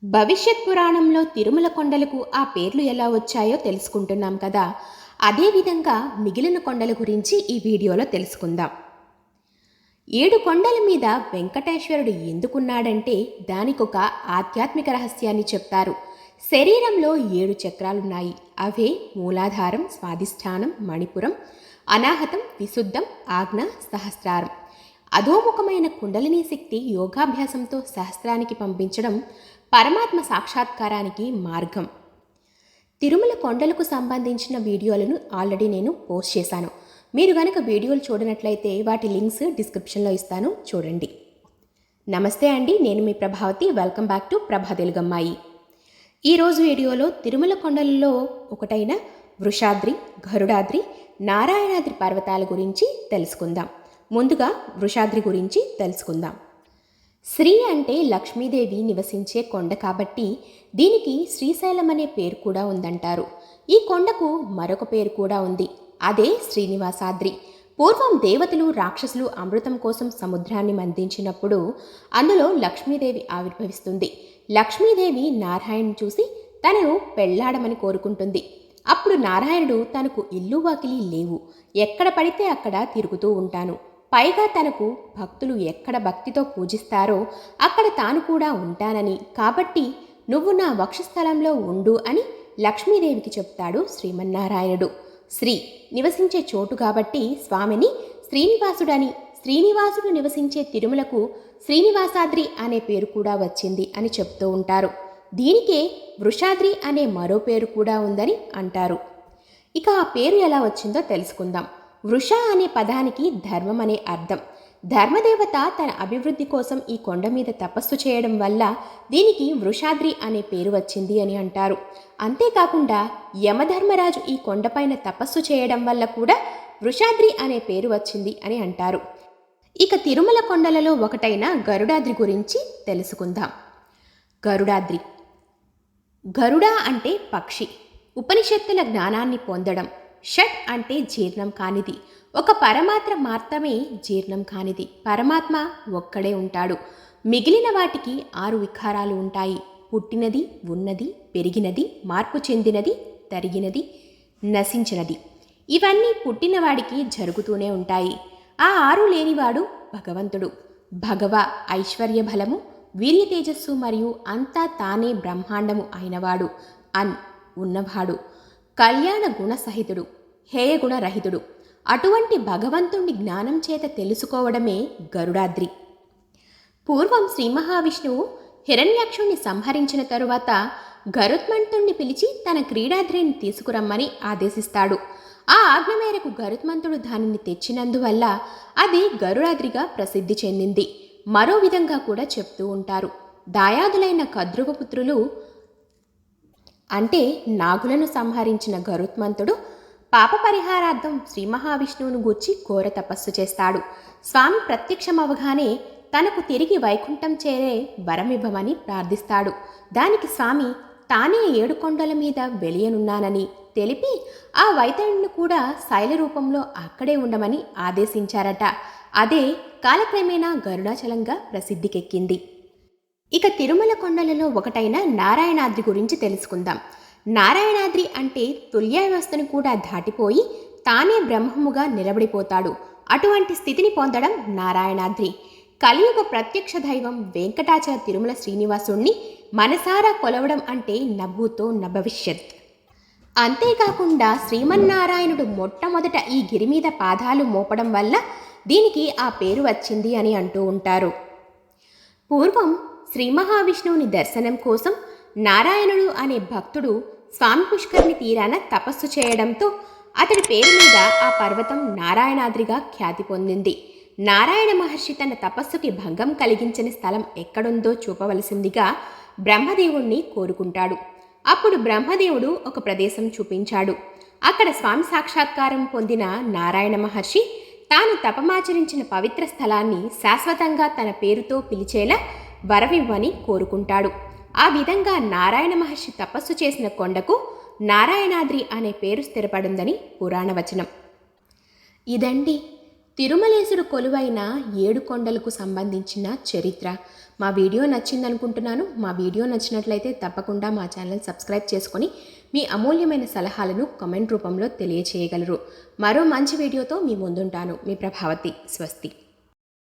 భవిష్యత్ పురాణంలో తిరుమల కొండలకు ఆ పేర్లు ఎలా వచ్చాయో తెలుసుకుంటున్నాం కదా. అదేవిధంగా మిగిలిన కొండల గురించి ఈ వీడియోలో తెలుసుకుందాం. 7 కొండల మీద వెంకటేశ్వరుడు ఎందుకున్నాడంటే దానికొక ఆధ్యాత్మిక రహస్యాన్ని చెప్తారు. శరీరంలో 7 చక్రాలున్నాయి. అవే మూలాధారం, స్వాధిష్టానం, మణిపురం, అనాహతం, విశుద్ధం, ఆజ్ఞ, సహస్రారం. అధోముఖమైన కుండలిని శక్తి యోగాభ్యాసంతో సహస్రానికి పంపించడం పరమాత్మ సాక్షాత్కారానికి మార్గం. తిరుమల కొండలకు సంబంధించిన వీడియోలను ఆల్రెడీ నేను పోస్ట్ చేశాను. మీరు గనక వీడియోలు చూడనట్లయితే వాటి లింక్స్ డిస్క్రిప్షన్లో ఇస్తాను, చూడండి. నమస్తే అండి, నేను మీ ప్రభావతి. వెల్కమ్ బ్యాక్ టు ప్రభా తెలుగమ్మాయి. ఈరోజు వీడియోలో తిరుమల కొండలలో ఒకటైన వృషాద్రి, గరుడాద్రి, నారాయణాద్రి పర్వతాల గురించి తెలుసుకుందాం. ముందుగా వృషాద్రి గురించి తెలుసుకుందాం. శ్రీ అంటే లక్ష్మీదేవి నివసించే కొండ కాబట్టి దీనికి శ్రీశైలం అనే పేరు కూడా ఉందంటారు. ఈ కొండకు మరొక పేరు కూడా ఉంది, అదే శ్రీనివాసాద్రి. పూర్వం దేవతలు, రాక్షసులు అమృతం కోసం సముద్రాన్ని మందించినప్పుడు అందులో లక్ష్మీదేవి ఆవిర్భవిస్తుంది. లక్ష్మీదేవి నారాయణుని చూసి తనను పెళ్లాడమని కోరుకుంటుంది. అప్పుడు నారాయణుడు తనకు ఇల్లు వాకిలి లేవు, ఎక్కడ పడితే అక్కడ తిరుగుతూ ఉంటాను, పైగా తనకు భక్తులు ఎక్కడ భక్తితో పూజిస్తారో అక్కడ తాను కూడా ఉంటానని, కాబట్టి నువ్వు నా వక్షస్థలంలో ఉండు అని లక్ష్మీదేవికి చెప్తాడు శ్రీమన్నారాయణుడు. శ్రీ నివసించే చోటు కాబట్టి స్వామిని శ్రీనివాసుడని, శ్రీనివాసుడు నివసించే తిరుమలకు శ్రీనివాసాద్రి అనే పేరు కూడా వచ్చింది అని చెప్తూ ఉంటారు. దీనికే వృషాద్రి అనే మరో పేరు కూడా ఉందని అంటారు. ఇక ఆ పేరు ఎలా వచ్చిందో తెలుసుకుందాం. వృష అనే పదానికి ధర్మం అనే అర్థం. ధర్మదేవత తన అభివృద్ధి కోసం ఈ కొండ మీద తపస్సు చేయడం వల్ల దీనికి వృషాద్రి అనే పేరు వచ్చింది అని అంటారు. అంతేకాకుండా యమధర్మరాజు ఈ కొండపైన తపస్సు చేయడం వల్ల కూడా వృషాద్రి అనే పేరు వచ్చింది అని అంటారు. ఇక తిరుమల కొండలలో ఒకటైన గరుడాద్రి గురించి తెలుసుకుందాం. గరుడాద్రి. గరుడ అంటే పక్షి, ఉపనిషత్తుల జ్ఞానాన్ని పొందడం. షట్ అంటే జీర్ణం కానిది, ఒక పరమాత్మ మాత్రమే జీర్ణం కానిది. పరమాత్మ ఒక్కడే ఉంటాడు. మిగిలిన వాటికి 6 వికారాలు ఉంటాయి: పుట్టినది, ఉన్నది, పెరిగినది, మార్పు చెందినది, తరిగినది, నశించినది. ఇవన్నీ పుట్టినవాడికి జరుగుతూనే ఉంటాయి. ఆ 6 లేనివాడు భగవంతుడు. భగవ ఐశ్వర్య బలము, వీర్య తేజస్సు మరియు అంతా తానే బ్రహ్మాండము అయినవాడు. ఉన్నవాడు, కళ్యాణ గుణసహితుడు, హేయగుణరహితుడు. అటువంటి భగవంతుణ్ణి జ్ఞానం చేత తెలుసుకోవడమే గరుడాద్రి. పూర్వం శ్రీ మహావిష్ణువు హిరణ్యాక్షుణ్ణి సంహరించిన తరువాత గరుత్మంతుణ్ణి పిలిచి తన క్రీడాద్రిని తీసుకురమ్మని ఆదేశిస్తాడు. ఆ ఆజ్ఞ మేరకు గరుత్మంతుడు దానిని తెచ్చినందువల్ల అది గరుడాద్రిగా ప్రసిద్ధి చెందింది. మరో విధంగా కూడా చెప్తూ ఉంటారు. దాయాదులైన కద్రువపుత్రులు అంటే నాగులను సంహరించిన గరుత్మంతుడు పాప పరిహారార్థం శ్రీ మహావిష్ణువును గూర్చి ఘోర తపస్సు చేస్తాడు. స్వామి ప్రత్యక్షమవగానే తనకు తిరిగి వైకుంఠం చేరే వరమివ్వమని ప్రార్థిస్తాడు. దానికి స్వామి తానే 7 కొండల మీద వెలియనున్నానని తెలిపి ఆ వైతరుణ్ణి కూడా శైల రూపంలో అక్కడే ఉండమని ఆదేశించారట. అదే కాలక్రమేణా గరుడాచలంగా ప్రసిద్ధికెక్కింది. ఇక తిరుమల కొండలలో ఒకటైన నారాయణాద్రి గురించి తెలుసుకుందాం. నారాయణాద్రి అంటే తుల్యావస్థను కూడా దాటిపోయి తానే బ్రహ్మముగా నిలబడిపోతాడు. అటువంటి స్థితిని పొందడం నారాయణాద్రి. కలియుగ ప్రత్యక్ష దైవం వెంకటాచల తిరుమల శ్రీనివాసుణ్ణి మనసారా కొలవడం అంటే నభూతో నభవిష్యత్. అంతేకాకుండా శ్రీమన్నారాయణుడు మొట్టమొదట ఈ గిరి మీద పాదాలు మోపడం వల్ల దీనికి ఆ పేరు వచ్చింది అని అంటూ ఉంటారు. పూర్వం శ్రీ మహావిష్ణువుని దర్శనం కోసం నారాయణుడు అనే భక్తుడు స్వామి పుష్కరిణి తీరాన తపస్సు చేయడంతో అతడి పేరు మీద ఆ పర్వతం నారాయణాద్రిగా ఖ్యాతి పొందింది. నారాయణ మహర్షి తన తపస్సుకి భంగం కలిగించని స్థలం ఎక్కడుందో చూపవలసిందిగా బ్రహ్మదేవుణ్ణి కోరుకుంటాడు. అప్పుడు బ్రహ్మదేవుడు ఒక ప్రదేశం చూపించాడు. అక్కడ స్వామి సాక్షాత్కారం పొందిన నారాయణ మహర్షి తాను తపమాచరించిన పవిత్ర స్థలాన్ని శాశ్వతంగా తన పేరుతో పిలిచేలా వరమివ్వని కోరుకుంటాడు. ఆ విధంగా నారాయణ మహర్షి తపస్సు చేసిన కొండకు నారాయణాద్రి అనే పేరు స్థిరపడిందని పురాణ వచనం. ఇదండి తిరుమలేశుడు కొలువైన 7 కొండలకు సంబంధించిన చరిత్ర. మా వీడియో నచ్చిందనుకుంటున్నాను. మా వీడియో నచ్చినట్లయితే తప్పకుండా మా ఛానల్ సబ్స్క్రైబ్ చేసుకొని మీ అమూల్యమైన సలహాలను కామెంట్ రూపంలో తెలియచేయగలరు. మరో మంచి వీడియోతో మీ ముందుంటాను. మీ ప్రభావతి. స్వస్తి.